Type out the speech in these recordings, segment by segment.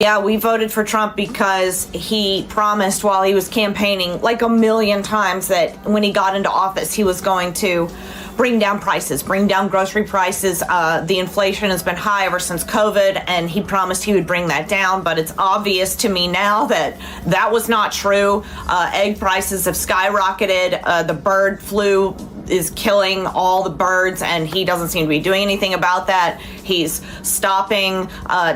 Yeah, we voted for Trump because he promised while he was campaigning like a million times that when he got into office, he was going to bring down prices, bring down grocery prices. The inflation has been high ever since COVID, and he promised he would bring that down. But it's obvious to me now that that was not true. Egg prices have skyrocketed. The bird flu is killing all the birds, and he doesn't seem to be doing anything about that. He's stopping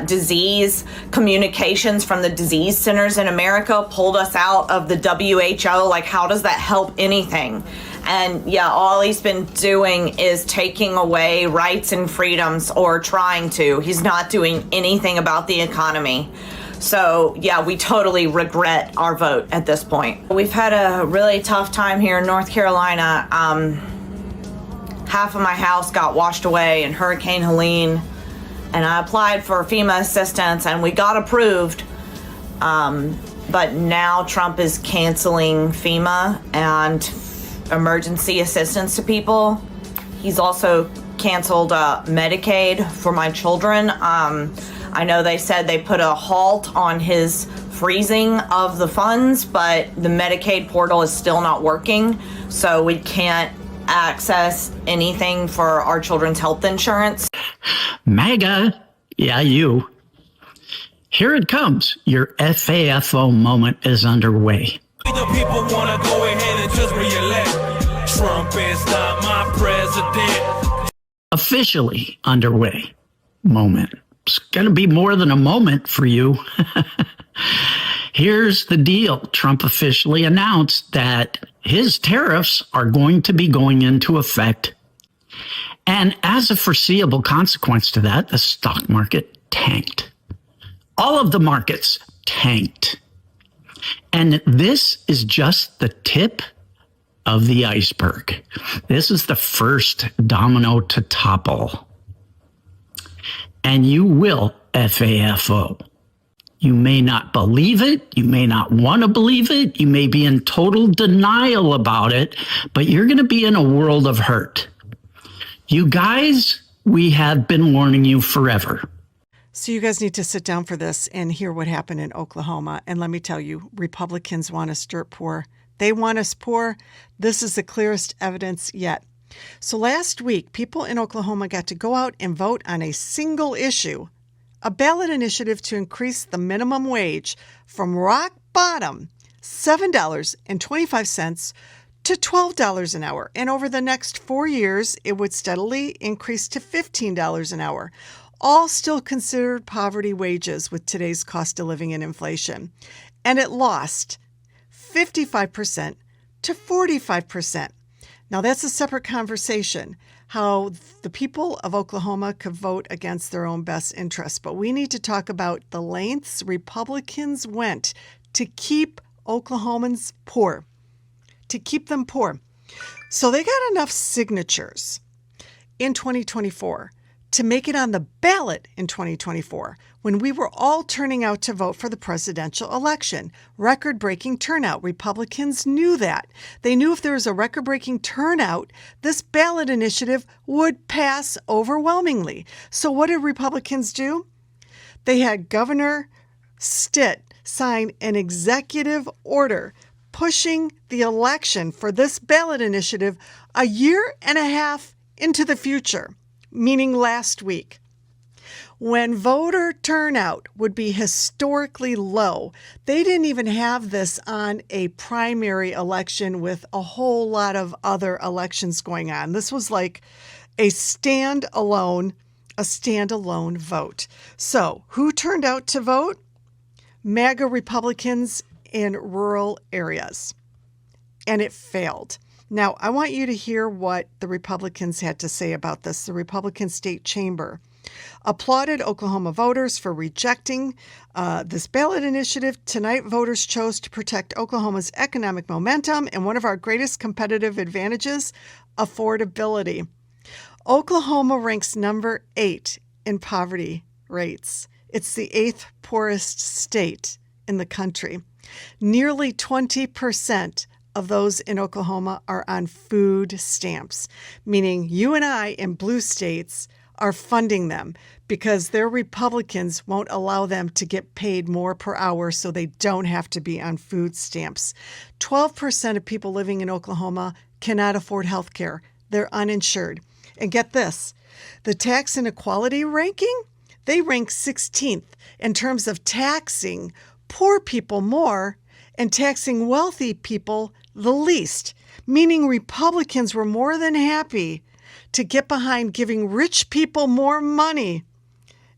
disease communications from the disease centers in America, pulled us out of the WHO. Like, how does that help anything? And yeah, all he's been doing is taking away rights and freedoms, or trying to. He's not doing anything about the economy. So yeah, we totally regret our vote at this point. We've had a really tough time here in North Carolina. Half of my house got washed away in Hurricane Helene, and I applied for FEMA assistance and we got approved. But now Trump is canceling FEMA and emergency assistance to people. He's also canceled Medicaid for my children. I know they said they put a halt on his freezing of the funds, but the Medicaid portal is still not working, so we can't access anything for our children's health insurance. MAGA, yeah, you. Here it comes. Your FAFO moment is underway. The people want to go ahead and just re-elect. Trump is not my president. Officially underway moment. It's going to be more than a moment for you. Here's the deal. Trump officially announced that his tariffs are going to be going into effect. And as a foreseeable consequence to that, the stock market tanked. All of the markets tanked. And this is just the tip of the iceberg. This is the first domino to topple. And you will FAFO. You may not believe it. You may not want to believe it. You may be in total denial about it, but you're going to be in a world of hurt. You guys, we have been warning you forever. So you guys need to sit down for this and hear what happened in Oklahoma. And let me tell you, Republicans want us dirt poor. They want us poor. This is the clearest evidence yet. So last week, people in Oklahoma got to go out and vote on a single issue, a ballot initiative to increase the minimum wage from rock bottom, $7.25 to $12 an hour. And over the next 4 years, it would steadily increase to $15 an hour. All still considered poverty wages with today's cost of living and inflation. And it lost 55% to 45%. Now, that's a separate conversation, how the people of Oklahoma could vote against their own best interests. But we need to talk about the lengths Republicans went to keep Oklahomans poor, to keep them poor. So they got enough signatures in 2024 to make it on the ballot in 2024, when we were all turning out to vote for the presidential election. Record-breaking turnout. Republicans knew that. They knew if there was a record-breaking turnout, this ballot initiative would pass overwhelmingly. So what did Republicans do? They had Governor Stitt sign an executive order pushing the election for this ballot initiative a year and a half into the future, meaning last week, when voter turnout would be historically low. They didn't even have this on a primary election with a whole lot of other elections going on. This was like a standalone vote. So who turned out to vote? MAGA Republicans in rural areas. And it failed. Now, I want you to hear what the Republicans had to say about this. The Republican State Chamber applauded Oklahoma voters for rejecting this ballot initiative. Tonight, voters chose to protect Oklahoma's economic momentum and one of our greatest competitive advantages, affordability. Oklahoma ranks number 8 in poverty rates. It's the 8th poorest state in the country. Nearly 20% of those in Oklahoma are on food stamps, meaning you and I in blue states are funding them because their Republicans won't allow them to get paid more per hour so they don't have to be on food stamps. 12% of people living in Oklahoma cannot afford health care. They're uninsured. And get this, the tax inequality ranking, they rank 16th in terms of taxing poor people more and taxing wealthy people the least, meaning Republicans were more than happy to get behind giving rich people more money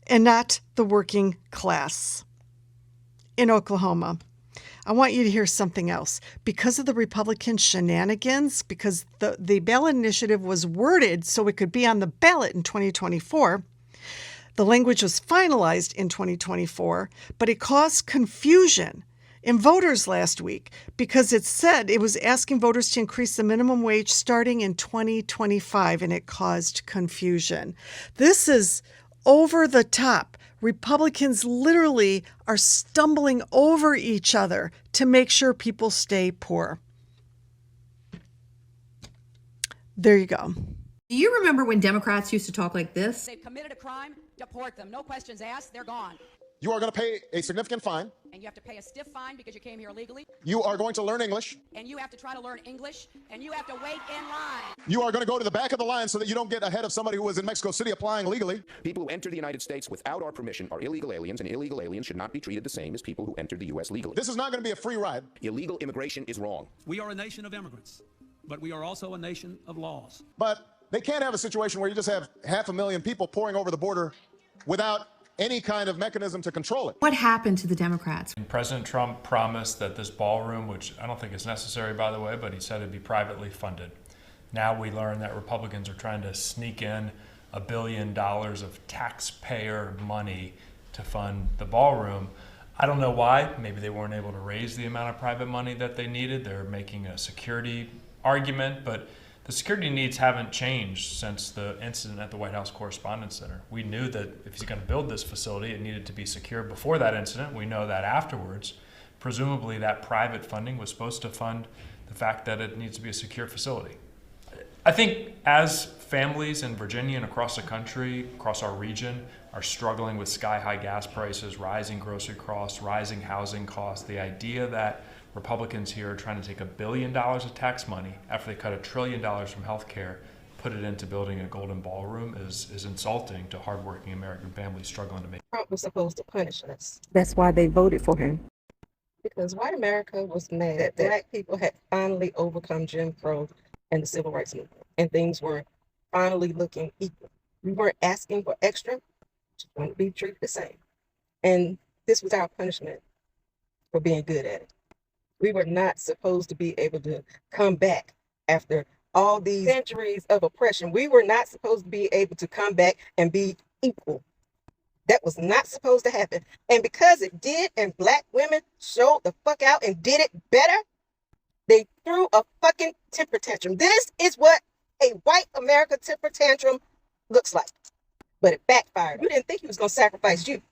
and not the working class. In Oklahoma, I want you to hear something else. Because of the Republican shenanigans, because the ballot initiative was worded so it could be on the ballot in 2024, the language was finalized in 2024, but it caused confusion in voters last week because it said it was asking voters to increase the minimum wage starting in 2025, and it caused confusion. This is over the top. Republicans literally are stumbling over each other to make sure people stay poor. There you go. Do you remember when Democrats used to talk like this? They've committed a crime, deport them. No questions asked, they're gone. You are going to pay a significant fine. And you have to pay a stiff fine because you came here illegally. You are going to learn English. And you have to try to learn English. And you have to wait in line. You are going to go to the back of the line so that you don't get ahead of somebody who was in Mexico City applying legally. People who enter the United States without our permission are illegal aliens, and illegal aliens should not be treated the same as people who enter the U.S. legally. This is not going to be a free ride. Illegal immigration is wrong. We are a nation of immigrants, but we are also a nation of laws. But they can't have a situation where you just have 500,000 people pouring over the border without any kind of mechanism to control it. What happened to the Democrats? President Trump promised that this ballroom, which I don't think is necessary, by the way, but he said it'd be privately funded. Now we learn that Republicans are trying to sneak in $1 billion of taxpayer money to fund the ballroom. I don't know why. Maybe they weren't able to raise the amount of private money that they needed. They're making a security argument, but the security needs haven't changed since the incident at the White House Correspondents Center. We knew that if he's going to build this facility, it needed to be secure before that incident. We know that afterwards. Presumably that private funding was supposed to fund the fact that it needs to be a secure facility. I think as families in Virginia and across the country, across our region, are struggling with sky-high gas prices, rising grocery costs, rising housing costs, the idea that Republicans here are trying to take $1 billion of tax money after they cut $1 trillion from healthcare, put it into building a golden ballroom is insulting to hardworking American families struggling to make. Trump was supposed to punish us. That's why they voted for him. Because white America was mad that black people had finally overcome Jim Crow and the Civil Rights Movement, and things were finally looking equal. We weren't asking for extra, just wanted to be treated the same. And this was our punishment for being good at it. We were not supposed to be able to come back after all these centuries of oppression. We were not supposed to be able to come back and be equal. That was not supposed to happen. And because it did, and black women showed the fuck out and did it better, they threw a fucking temper tantrum. This is what a white America temper tantrum looks like. But it backfired. You didn't think he was going to sacrifice you.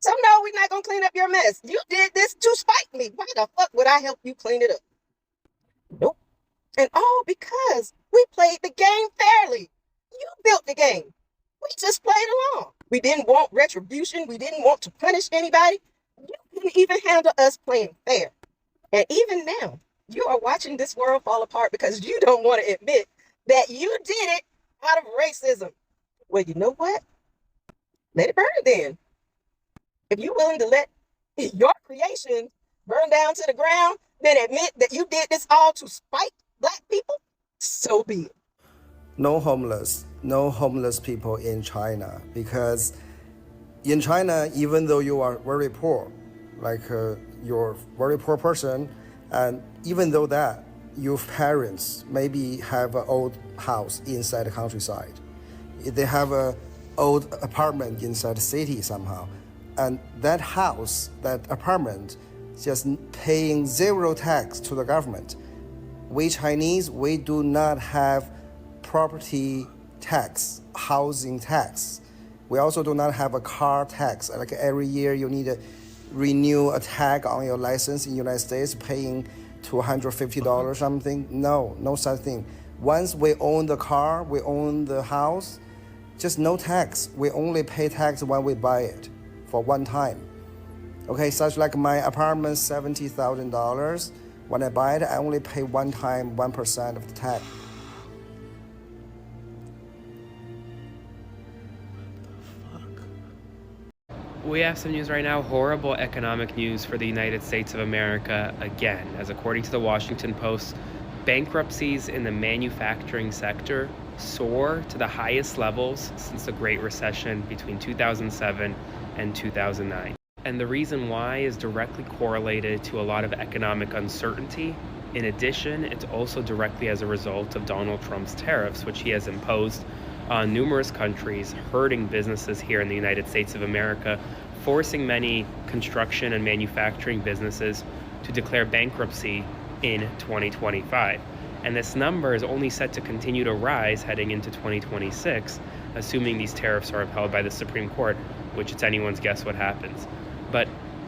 So no, we're not going to clean up your mess. You did this to spite me. Why the fuck would I help you clean it up? Nope. And all because we played the game fairly. You built the game. We just played along. We didn't want retribution. We didn't want to punish anybody. You couldn't even handle us playing fair. And even now, you are watching this world fall apart because you don't want to admit that you did it out of racism. Well, you know what? Let it burn then. If you're willing to let your creation burn down to the ground, then admit that you did this all to spite black people, so be it. No homeless people in China, because in China, even though you are very poor, like you're a very poor person, and even though that your parents maybe have an old house inside the countryside, they have an old apartment inside the city somehow, and that house, that apartment, just paying zero tax to the government. We Chinese, we do not have property tax, housing tax. We also do not have a car tax. Like every year you need to renew a tag on your license in the United States, paying $250 or something. No such thing. Once we own the car, we own the house, just no tax. We only pay tax when we buy it for one time. Okay, such like my apartment, $70,000. When I buy it, I only pay one time 1% of the tax. We have some news right now, horrible economic news for the United States of America again, as according to the Washington Post, bankruptcies in the manufacturing sector soar to the highest levels since the Great Recession between 2007 and 2009. And the reason why is directly correlated to a lot of economic uncertainty. In addition, it's also directly as a result of Donald Trump's tariffs, which he has imposed on numerous countries, hurting businesses here in the United States of America, forcing many construction and manufacturing businesses to declare bankruptcy in 2025. And this number is only set to continue to rise heading into 2026, assuming these tariffs are upheld by the Supreme Court, which it's anyone's guess what happens. But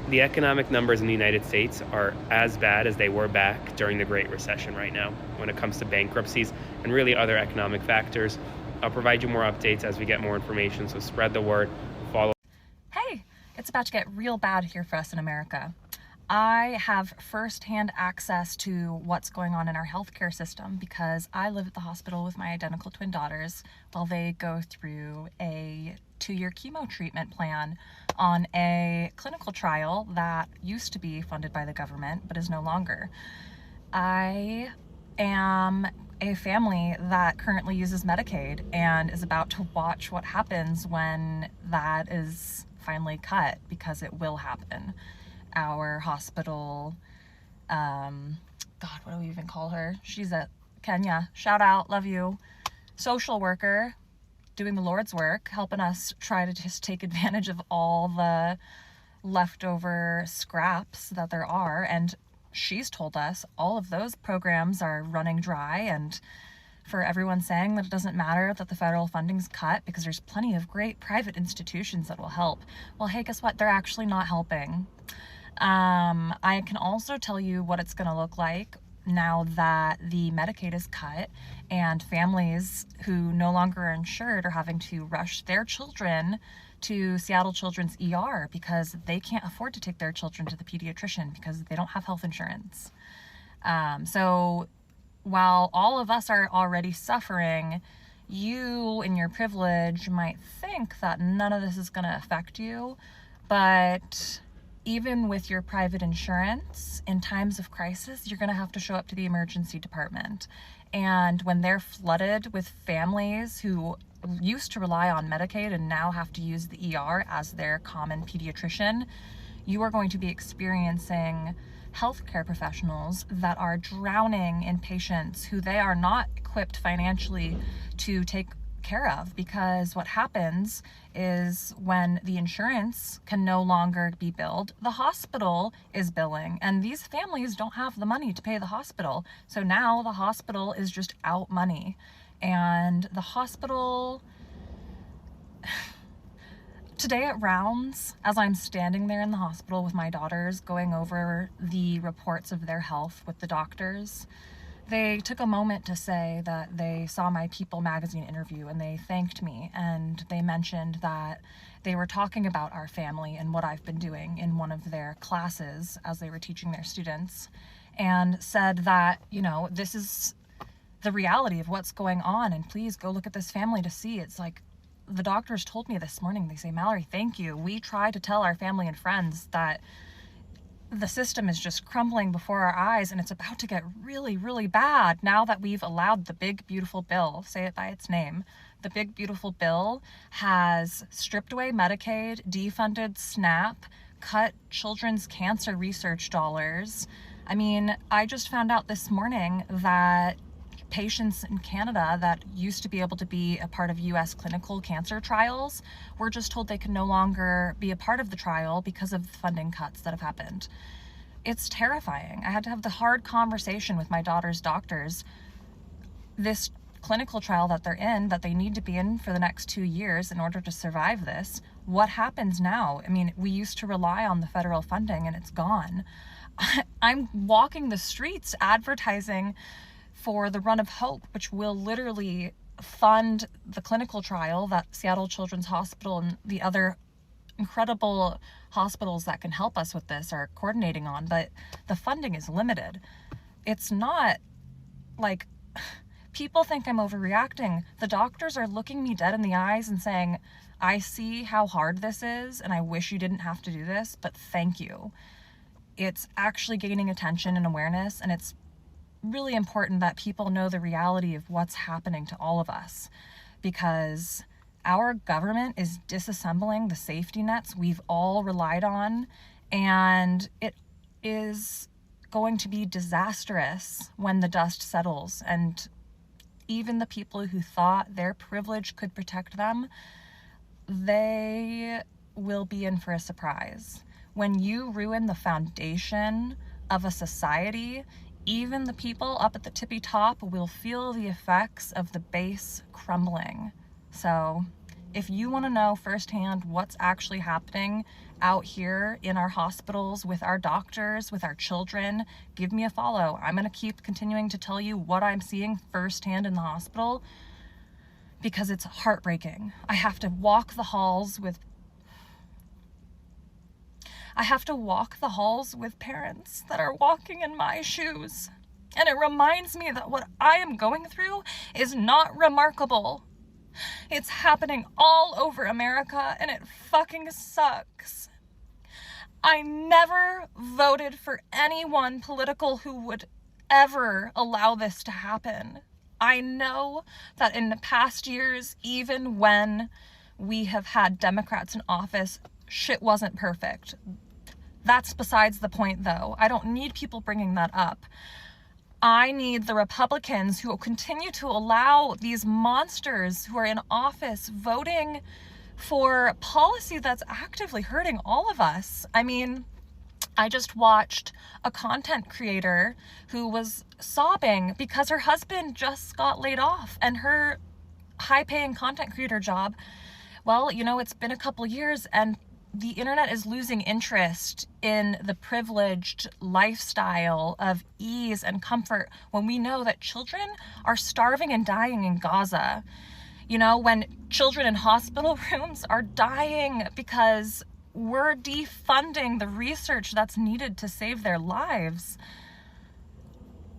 the economic numbers in the United States are as bad as they were back during the Great Recession right now when it comes to bankruptcies and really other economic factors. I'll provide you more updates as we get more information, so spread the word, follow. Hey, it's about to get real bad here for us in America. I have firsthand access to what's going on in our healthcare system because I live at the hospital with my identical twin daughters while they go through a 2-year chemo treatment plan on a clinical trial that used to be funded by the government but is no longer. I am a family that currently uses Medicaid and is about to watch what happens when that is finally cut, because it will happen. Our hospital, God, what do we even call her? She's at Kenya, shout out, love you, social worker, doing the Lord's work, helping us try to just take advantage of all the leftover scraps that there are. And she's told us all of those programs are running dry, and for everyone saying that it doesn't matter that the federal funding's cut because there's plenty of great private institutions that will help. Well, hey, guess what? They're actually not helping. I can also tell you what it's going to look like now that the Medicaid is cut and families who no longer are insured are having to rush their children to Seattle Children's ER because they can't afford to take their children to the pediatrician because they don't have health insurance. So while all of us are already suffering, you in your privilege might think that none of this is going to affect you, but even with your private insurance, in times of crisis, you're going to have to show up to the emergency department. And when they're flooded with families who used to rely on Medicaid and now have to use the ER as their common pediatrician, you are going to be experiencing healthcare professionals that are drowning in patients who they are not equipped financially to take care of, because what happens is when the insurance can no longer be billed, the hospital is billing, and these families don't have the money to pay the hospital. So now the hospital is just out money, and the hospital today at rounds, as I'm standing there in the hospital with my daughters going over the reports of their health with the doctors, they took a moment to say that they saw my People magazine interview and they thanked me, and they mentioned that they were talking about our family and what I've been doing in one of their classes as they were teaching their students, and said that, you know, this is the reality of what's going on, and please go look at this family to see. It's like, the doctors told me this morning, they say, Mallory, thank you. We try to tell our family and friends that the system is just crumbling before our eyes and it's about to get really, really bad now that we've allowed the big, beautiful bill, say it by its name. The big, beautiful bill has stripped away Medicaid, defunded SNAP, cut children's cancer research dollars. I mean, I just found out this morning that patients in Canada that used to be able to be a part of US clinical cancer trials were just told they can no longer be a part of the trial because of the funding cuts that have happened. It's terrifying. I had to have the hard conversation with my daughter's doctors. This clinical trial that they're in, that they need to be in for the next 2 years in order to survive this, what happens now? I mean, we used to rely on the federal funding and it's gone. I'm walking the streets advertising for the Run of Hope, which will literally fund the clinical trial that Seattle Children's Hospital and the other incredible hospitals that can help us with this are coordinating on, but the funding is limited. It's not like people think I'm overreacting. The doctors are looking me dead in the eyes and saying, I see how hard this is and I wish you didn't have to do this, but thank you. It's actually gaining attention and awareness, and it's really important that people know the reality of what's happening to all of us, because our government is disassembling the safety nets we've all relied on, and it is going to be disastrous when the dust settles. And even the people who thought their privilege could protect them, they will be in for a surprise. When you ruin the foundation of a society, even the people up at the tippy top will feel the effects of the base crumbling. So if you want to know firsthand what's actually happening out here in our hospitals, with our doctors, with our children, give me a follow. I'm going to keep continuing to tell you what I'm seeing firsthand in the hospital, because it's heartbreaking. I have to walk the halls with parents that are walking in my shoes. And it reminds me that what I am going through is not remarkable. It's happening all over America, and it fucking sucks. I never voted for anyone political who would ever allow this to happen. I know that in the past years, even when we have had Democrats in office, shit wasn't perfect. That's besides the point, though. I don't need people bringing that up. I need the Republicans who will continue to allow these monsters who are in office voting for policy that's actively hurting all of us. I mean, I just watched a content creator who was sobbing because her husband just got laid off, and her high-paying content creator job, well, you know, it's been a couple years, and the internet is losing interest in the privileged lifestyle of ease and comfort when we know that children are starving and dying in Gaza. You know, when children in hospital rooms are dying because we're defunding the research that's needed to save their lives.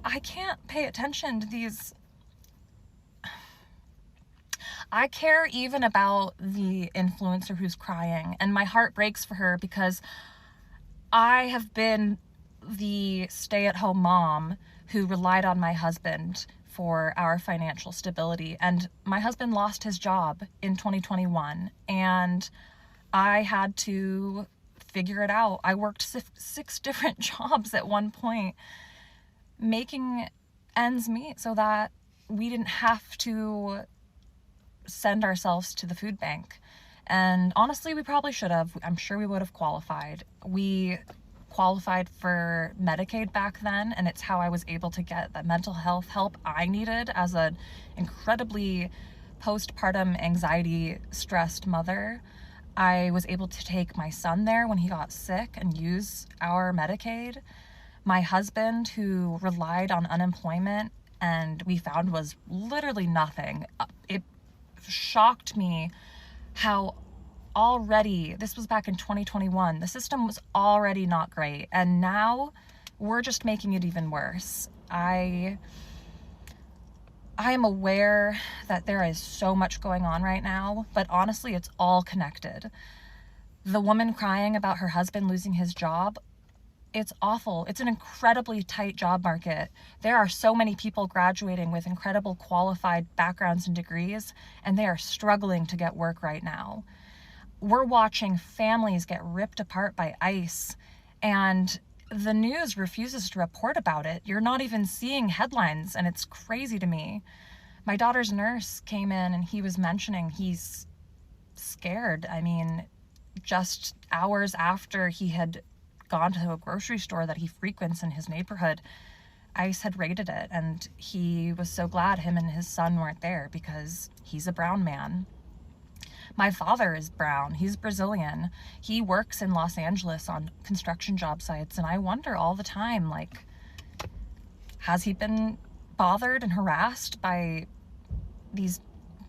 I can't pay attention to these. I care even about the influencer who's crying, and my heart breaks for her because I have been the stay-at-home mom who relied on my husband for our financial stability, and my husband lost his job in 2021, and I had to figure it out. I worked six different jobs at one point, making ends meet so that we didn't have to send ourselves to the food bank. And honestly, we probably should have. I'm sure we would have qualified. We qualified for Medicaid back then, and it's how I was able to get that mental health help I needed as an incredibly postpartum anxiety stressed mother. I was able to take my son there when he got sick and use our Medicaid. My husband, who relied on unemployment and we found was literally nothing. It shocked me how already, this was back in 2021, the system was already not great, and now we're just making it even worse. I am aware that there is so much going on right now, but honestly, it's all connected. The woman crying about her husband losing his job, it's awful. It's an incredibly tight job market. There are so many people graduating with incredible qualified backgrounds and degrees, and they are struggling to get work right now. We're watching families get ripped apart by ICE, and the news refuses to report about it. You're not even seeing headlines, and it's crazy to me. My daughter's nurse came in and he was mentioning he's scared. I mean, just hours after he had gone to a grocery store that he frequents in his neighborhood, ICE had raided it, and he was so glad him and his son weren't there because he's a brown man. My father is brown. He's Brazilian. He works in Los Angeles on construction job sites, and I wonder all the time, like, has he been bothered and harassed by these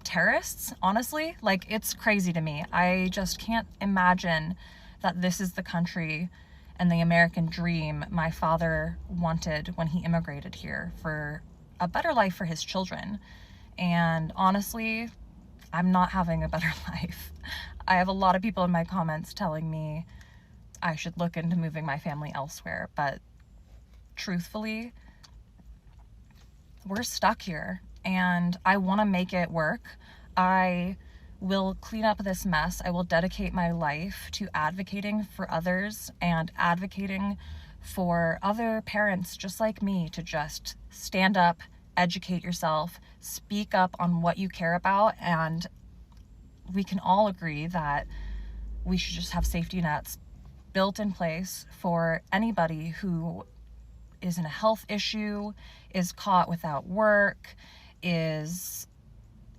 terrorists, honestly. Like, it's crazy to me. I just can't imagine that this is the country and the American dream my father wanted when he immigrated here for a better life for his children. And honestly, I'm not having a better life. I have a lot of people in my comments telling me I should look into moving my family elsewhere, but truthfully, we're stuck here and I want to make it work. I will clean up this mess. I will dedicate my life to advocating for others and advocating for other parents just like me to just stand up, educate yourself, speak up on what you care about, and we can all agree that we should just have safety nets built in place for anybody who is in a health issue, is caught without work, is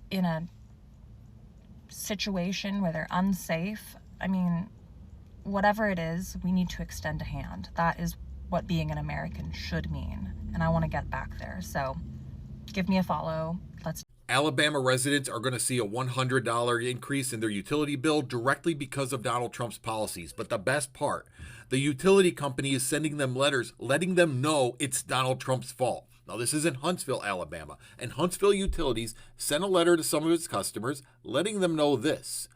in a situation where they're unsafe. I mean, whatever it is, we need to extend a hand. That is what being an American should mean. And I want to get back there. So give me a follow. Let's. Alabama residents are going to see a $100 increase in their utility bill directly because of Donald Trump's policies. But the best part, the utility company is sending them letters letting them know it's Donald Trump's fault. Now, this is in Huntsville, Alabama, and Huntsville Utilities sent a letter to some of its customers letting them know this.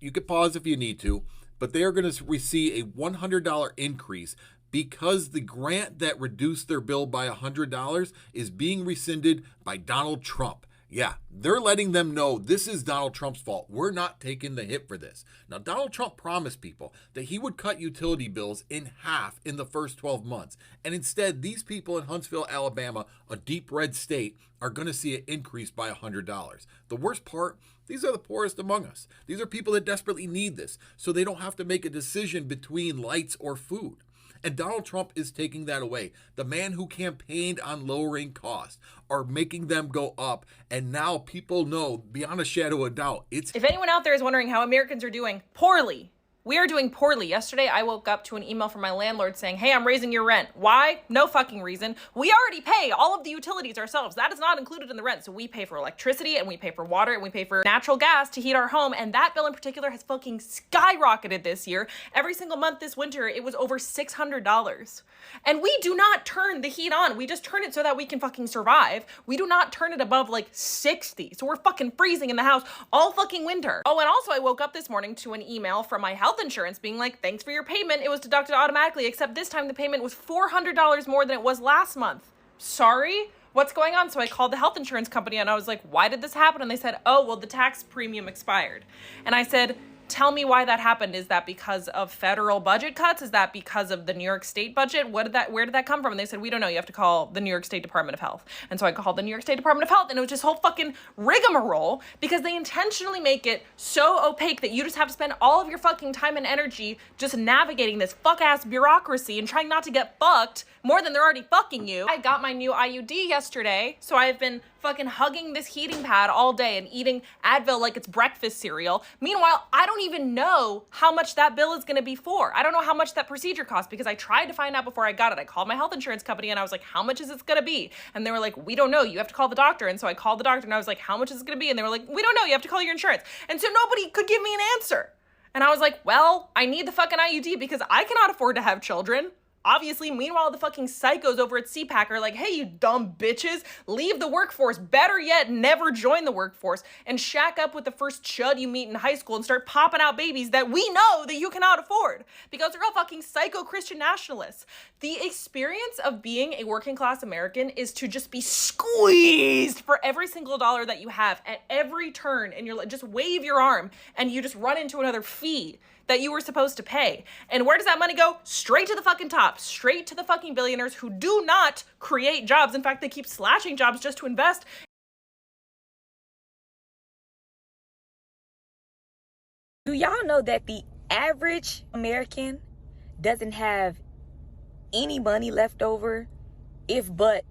You could pause if you need to, but they are going to receive a $100 increase because the grant that reduced their bill by $100 is being rescinded by Donald Trump. Yeah, they're letting them know this is Donald Trump's fault. We're not taking the hit for this. Now, Donald Trump promised people that he would cut utility bills in half in the first 12 months. And instead, these people in Huntsville, Alabama, a deep red state, are going to see it increase by $100. The worst part, these are the poorest among us. These are people that desperately need this, so they don't have to make a decision between lights or food. And Donald Trump is taking that away. The man who campaigned on lowering costs are making them go up. And now people know beyond a shadow of doubt, it's... If anyone out there is wondering how Americans are doing poorly, we are doing poorly. Yesterday, I woke up to an email from my landlord saying, hey, I'm raising your rent. Why? No fucking reason. We already pay all of the utilities ourselves. That is not included in the rent. So we pay for electricity and we pay for water and we pay for natural gas to heat our home. And that bill in particular has fucking skyrocketed this year. Every single month this winter, it was over $600. And we do not turn the heat on. We just turn it so that we can fucking survive. We do not turn it above like 60. So we're fucking freezing in the house all fucking winter. Oh, and also I woke up this morning to an email from my health insurance being like, thanks for your payment. It was deducted automatically, except this time the payment was $400 more than it was last month. Sorry? What's going on? So I called the health insurance company and I was like, why did this happen? And they said, oh, well, the tax premium expired. And I said, tell me why that happened. Is that because of federal budget cuts? Is that because of the New York State budget? Where did that come from? And they said, we don't know. You have to call the New York State Department of Health. And so I called the New York State Department of Health, and it was this whole fucking rigmarole because they intentionally make it so opaque that you just have to spend all of your fucking time and energy just navigating this fuck-ass bureaucracy and trying not to get fucked more than they're already fucking you. I got my new IUD yesterday, so I've been fucking hugging this heating pad all day and eating Advil like it's breakfast cereal. Meanwhile, I don't even know how much that bill is gonna be for. I don't know how much that procedure costs because I tried to find out before I got it. I called my health insurance company and I was like, how much is this gonna be? And they were like, we don't know, you have to call the doctor. And so I called the doctor and I was like, how much is it gonna be? And they were like, we don't know, you have to call your insurance. And so nobody could give me an answer. And I was like, well, I need the fucking IUD because I cannot afford to have children. Obviously, meanwhile, the fucking psychos over at CPAC are like, hey, you dumb bitches, leave the workforce. Better yet, never join the workforce and shack up with the first chud you meet in high school and start popping out babies that we know that you cannot afford because they're all fucking psycho Christian nationalists. The experience of being a working class American is to just be squeezed for every single dollar that you have at every turn, and you're like, just wave your arm and you just run into another fee that you were supposed to pay. And where does that money go? Straight to the fucking top, straight to the fucking billionaires who do not create jobs. In fact, they keep slashing jobs just to invest. Do y'all know that the average American doesn't have any money left over, if but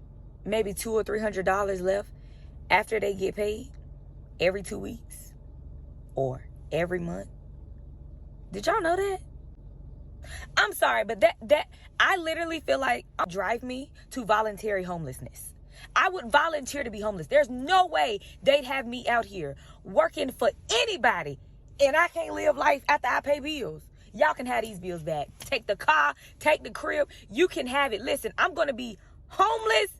maybe $200 or $300 left after they get paid every 2 weeks or every month? Did y'all know that? I'm sorry, but that I literally feel like drive me to voluntary homelessness. I would volunteer to be homeless. There's no way they'd have me out here working for anybody and I can't live life after I pay bills. Y'all can have these bills back. Take the car, take the crib. You can have it. Listen, I'm going to be homeless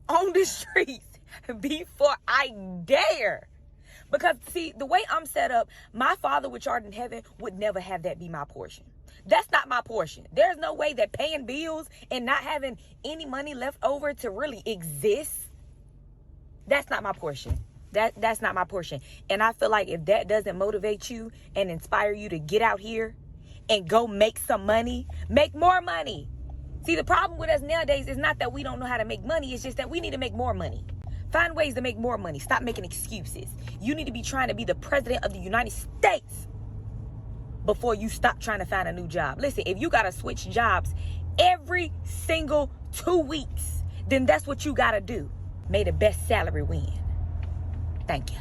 on the streets before I dare. Because, see, the way I'm set up, my Father which art in heaven would never have that be my portion. That's not my portion. There's no way that paying bills and not having any money left over to really exist, that's not my portion. That's not my portion. And I feel like if that doesn't motivate you and inspire you to get out here and go make some money, make more money. See, the problem with us nowadays is not that we don't know how to make money. It's just that we need to make more money. Find ways to make more money. Stop making excuses. You need to be trying to be the president of the United States before you stop trying to find a new job. Listen, if you got to switch jobs every single 2 weeks, then that's what you got to do. May the best salary win. Thank you.